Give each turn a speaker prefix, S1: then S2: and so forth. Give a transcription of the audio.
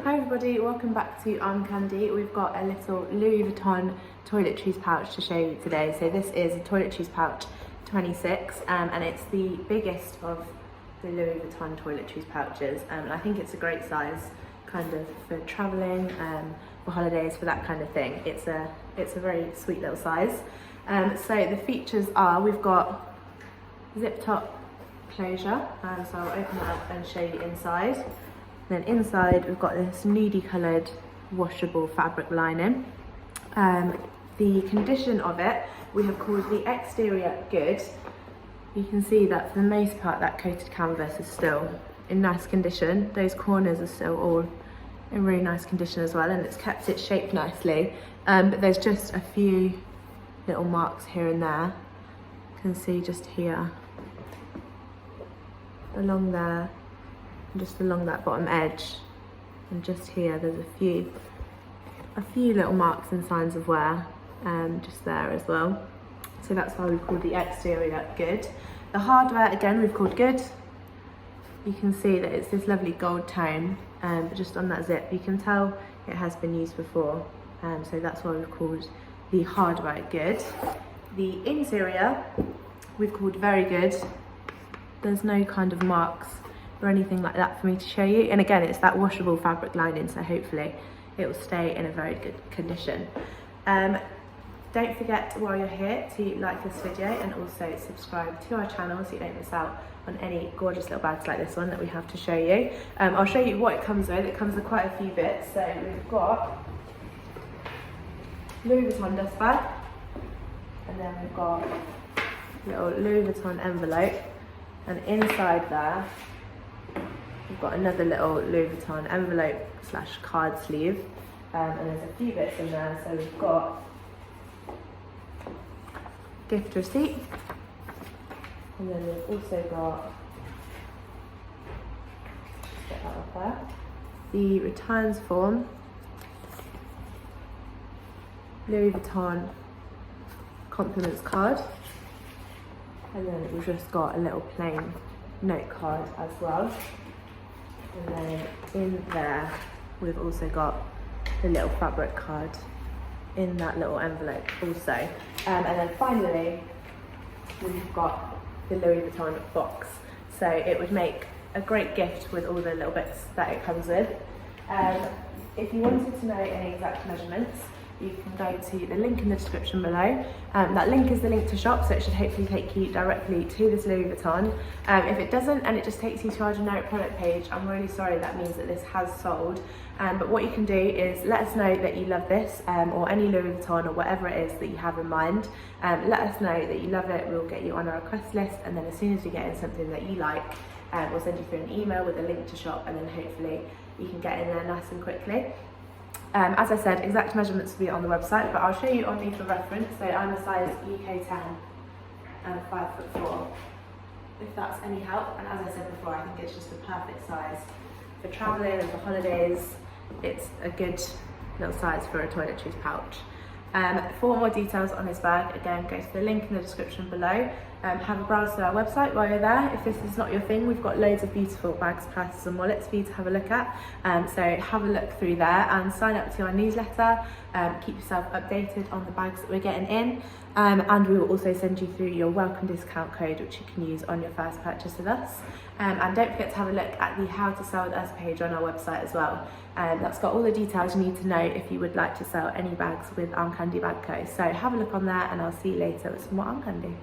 S1: Hi everybody, welcome back to Armcandy. We've got a little Louis Vuitton toiletries pouch to show you today. So this is a toiletries pouch 26 and it's the biggest of the Louis Vuitton toiletries pouches. And I think it's a great size kind of for traveling, for holidays, for that kind of thing. It's a very sweet little size. So the features are, we've got zip top closure, so I'll open it up and show you inside. Then inside we've got this nudie coloured washable fabric lining. The condition of it we have called the exterior good. You can see that for the most part that coated canvas is still in nice condition. Those corners are still all in really nice condition as well, and it's kept its shape nicely. But there's just a few little marks here and there. You can see just here, along there, just along that bottom edge, and just here there's a few little marks and signs of wear just there as well. So that's why we've called the exterior good. The hardware again we've called good. You can see that it's this lovely gold tone, but just on that zip you can tell it has been used before, so that's why we've called the hardware good. The interior we've called very good. There's no kind of marks or anything like that for me to show you, and again it's that washable fabric lining, so hopefully it will stay in a very good condition. Don't forget while you're here to like this video and also subscribe to our channel so you don't miss out on any gorgeous little bags like this one that we have to show you. I'll show you what it comes with. It comes with quite a few bits. So we've got Louis Vuitton dust bag, and then we've got a little Louis Vuitton envelope, and inside there we've got another little Louis Vuitton envelope / card sleeve, and there's a few bits in there. So we've got gift receipt, and then we've also got, just get that up there, the returns form, Louis Vuitton compliments card, and then we've just got a little plain note card as well. And then in there we've also got the little fabric card in that little envelope also. And then finally we've got the Louis Vuitton box. So it would make a great gift with all the little bits that it comes with. If you wanted to know any exact measurements, you can go to the link in the description below. That link is the link to shop, so it should hopefully take you directly to this Louis Vuitton. If it doesn't and it just takes you to our generic product page, I'm really sorry, that means that this has sold. But what you can do is let us know that you love this, or any Louis Vuitton or whatever it is that you have in mind. Let us know that you love it, we'll get you on our request list, and then as soon as we get in something that you like, we'll send you through an email with a link to shop, and then hopefully you can get in there nice and quickly. As I said, exact measurements will be on the website, but I'll show you on me for reference. So I'm a size UK 10 and 5'4", if that's any help. And as I said before, I think it's just the perfect size for traveling and for holidays. It's a good little size for a toiletries pouch. For more details on this bag, again, go to the link in the description below. Have a browse to our website while you're there. If this is not your thing, we've got loads of beautiful bags, purses and wallets for you to have a look at. So have a look through there and sign up to our newsletter. Keep yourself updated on the bags that we're getting in. And we will also send you through your welcome discount code, which you can use on your first purchase with us. And don't forget to have a look at the How to Sell with Us page on our website as well. That's got all the details you need to know if you would like to sell any bags with Armcandy Bag Co. So have a look on there, and I'll see you later with some more Armcandy.